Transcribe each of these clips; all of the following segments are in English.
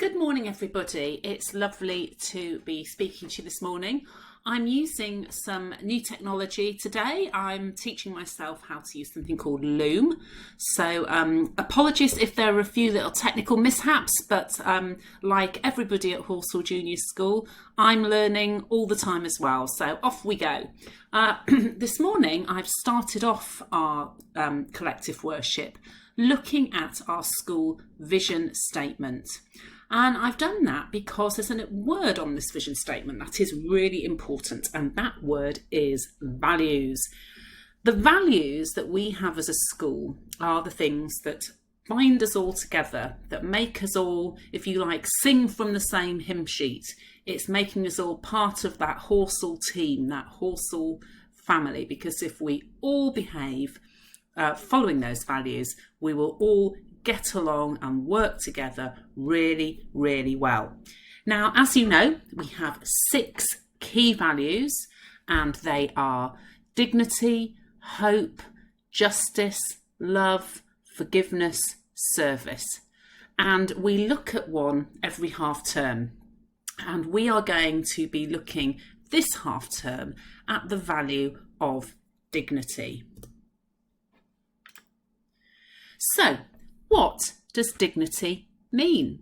Good morning, everybody. It's lovely to be speaking to you this morning. I'm using some new technology today. I'm teaching myself how to use something called Loom. So apologies if there are a few little technical mishaps, but like everybody at Horsell Junior School, I'm learning all the time as well. So off we go. This morning, I've started off our collective worship looking at our school vision statement. And I've done that because there's a word on this vision statement that is really important, and that word is values. The values that we have as a school are the things that bind us all together, that make us all, if you like, sing from the same hymn sheet. It's making us all part of that Horsell team, that Horsell family, because if we all behave following those values, we will all get along and work together really, really well. Now, as you know, we have 6 key values, and they are dignity, hope, justice, love, forgiveness, service. And we look at one every half term. And we are going to be looking this half term at the value of dignity. So, what does dignity mean?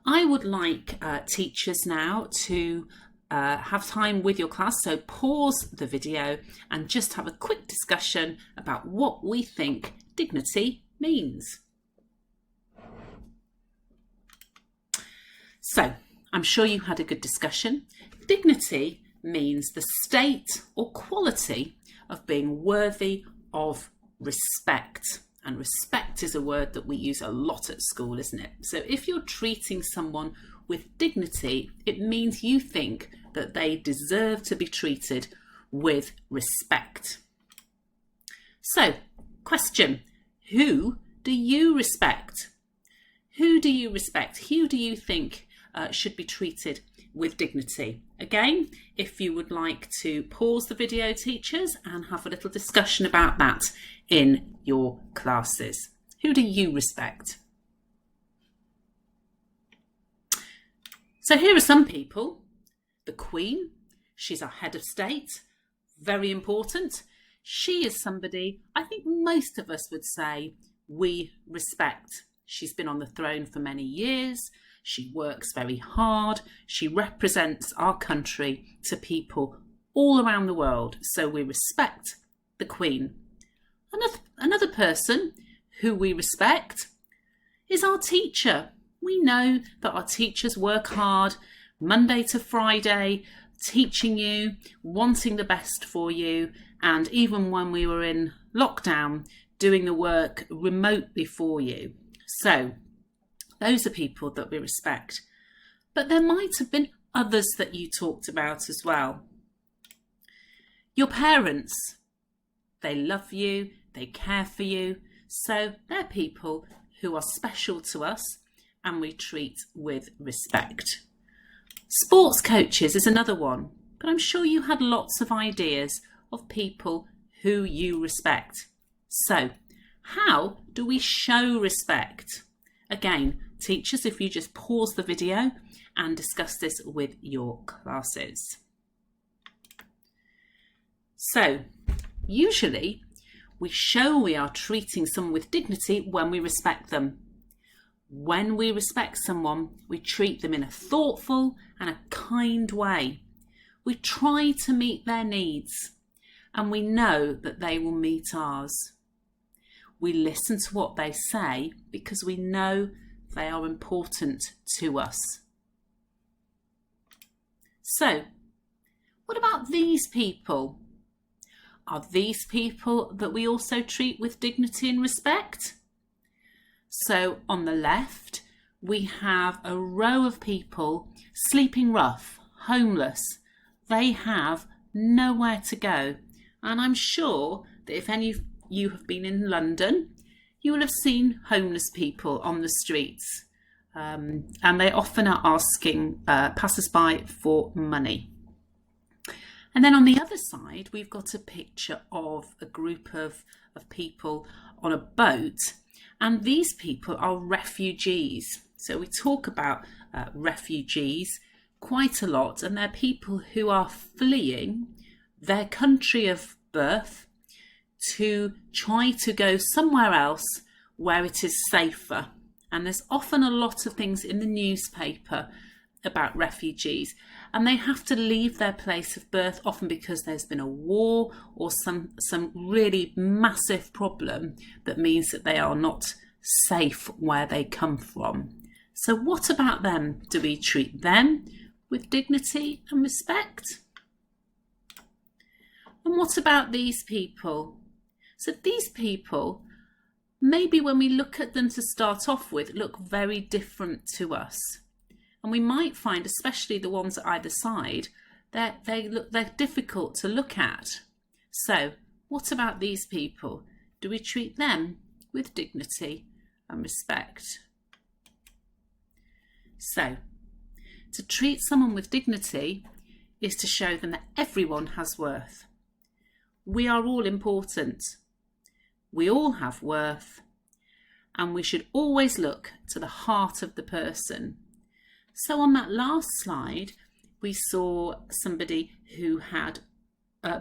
I would like teachers now to have time with your class, so pause the video and just have a quick discussion about what we think dignity means. So, I'm sure you had a good discussion. Dignity means the state or quality of being worthy of respect. And respect is a word that we use a lot at school, isn't it? So if you're treating someone with dignity, it means you think that they deserve to be treated with respect. So, question, who do you respect? Who do you respect? Who do you think should be treated with dignity? Again, if you would like to pause the video, teachers, and have a little discussion about that in your classes. Who do you respect? So here are some people. The Queen, she's our head of state, very important. She is somebody I think most of us would say we respect. She's been on the throne for many years. She works very hard. She represents our country to people all around the world. So we respect the Queen. Another person who we respect is our teacher. We know that our teachers work hard Monday to Friday, teaching you, wanting the best for you, and even when we were in lockdown, doing the work remotely for you. So those are people that we respect. But there might have been others that you talked about as well. Your parents, they love you, they care for you, so they're people who are special to us and we treat with respect. Sports coaches is another one, but I'm sure you had lots of ideas of people who you respect. So, how do we show respect? Again, teachers, if you just pause the video and discuss this with your classes. So, usually we show we are treating someone with dignity when we respect them. When we respect someone, we treat them in a thoughtful and a kind way. We try to meet their needs, and we know that they will meet ours. We listen to what they say because we know they are important to us. So, what about these people? Are these people that we also treat with dignity and respect? So on the left, we have a row of people sleeping rough, homeless. They have nowhere to go. And I'm sure that if any of you have been in London, you will have seen homeless people on the streets. And they often are asking passers-by for money. And then on the other side, we've got a picture of a group of people on a boat. And these people are refugees. So we talk about refugees quite a lot, and they're people who are fleeing their country of birth to try to go somewhere else where it is safer. And there's often a lot of things in the newspaper about refugees, and they have to leave their place of birth, often because there's been a war or some really massive problem that means that they are not safe where they come from. So what about them? Do we treat them with dignity and respect? And what about these people? So these people, maybe when we look at them to start off with, look very different to us. And we might find, especially the ones at either side, they're difficult to look at. So what about these people? Do we treat them with dignity and respect? So, to treat someone with dignity is to show them that everyone has worth. We are all important. We all have worth. And we should always look to the heart of the person. So on that last slide, we saw somebody who had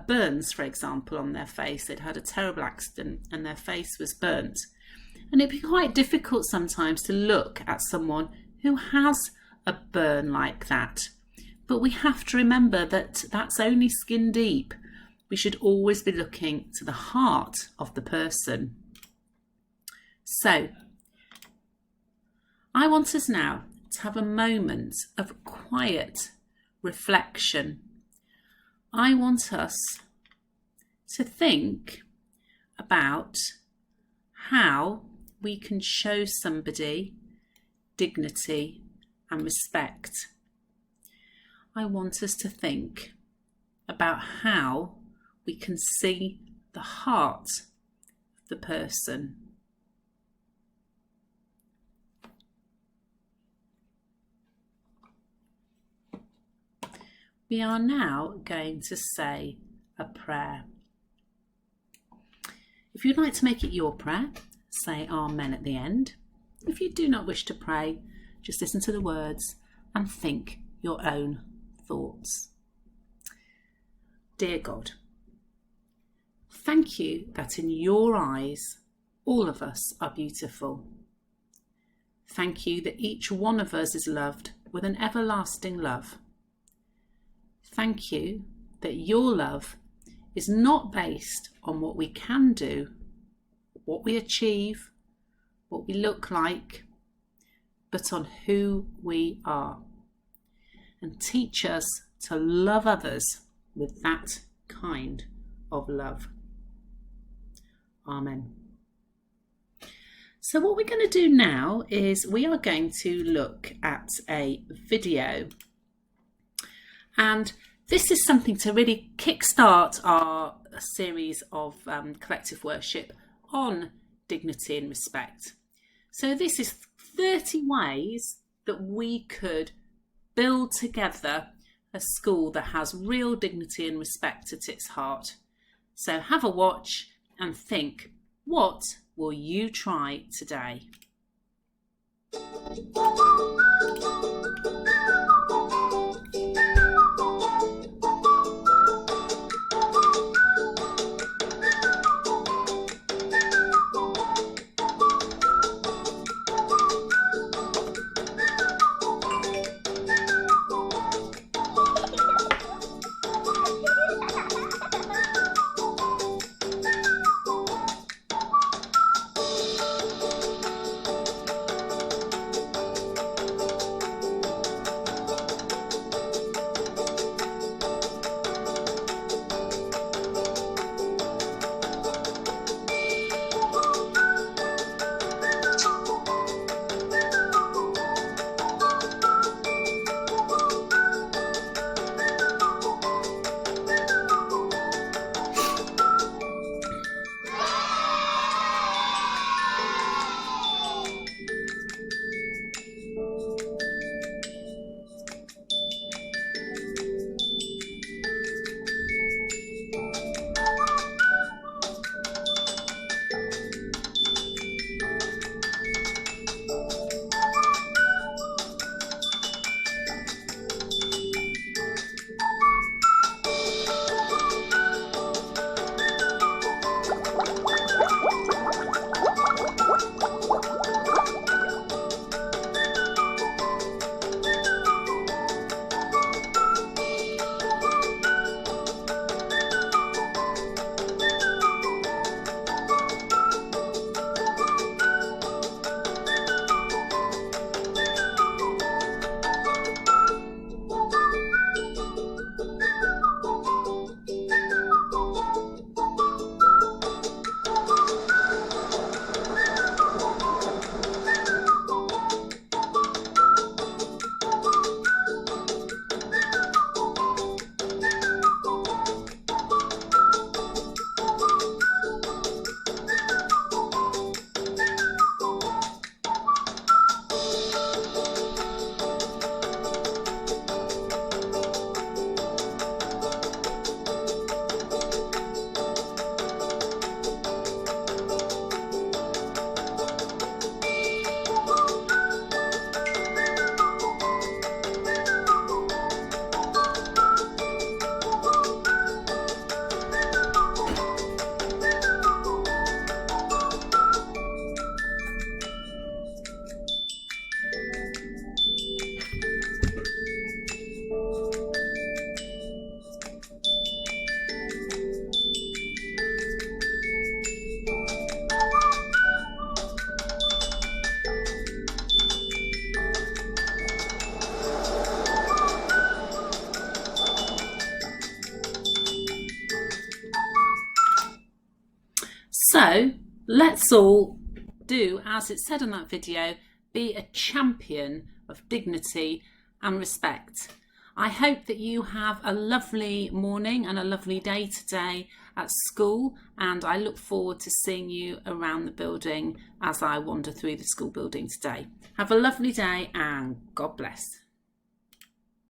burns, for example, on their face. They'd had a terrible accident and their face was burnt. And it'd be quite difficult sometimes to look at someone who has a burn like that. But we have to remember that that's only skin deep. We should always be looking to the heart of the person. So, I want us now to have a moment of quiet reflection. I want us to think about how we can show somebody dignity and respect. I want us to think about how we can see the heart of the person. We are now going to say a prayer. If you'd like to make it your prayer, say Amen at the end. If you do not wish to pray, just listen to the words and think your own thoughts. Dear God, thank you that in your eyes all of us are beautiful. Thank you that each one of us is loved with an everlasting love. Thank you that your love is not based on what we can do, what we achieve, what we look like, but on who we are. And teach us to love others with that kind of love. Amen. So what we're going to do now is we are going to look at a video. And this is something to really kickstart our series of collective worship on dignity and respect. So this is 30 ways that we could build together a school that has real dignity and respect at its heart. So have a watch and think, what will you try today? So let's all do, as it said in that video, be a champion of dignity and respect. I hope that you have a lovely morning and a lovely day today at school, and I look forward to seeing you around the building as I wander through the school building today. Have a lovely day and God bless.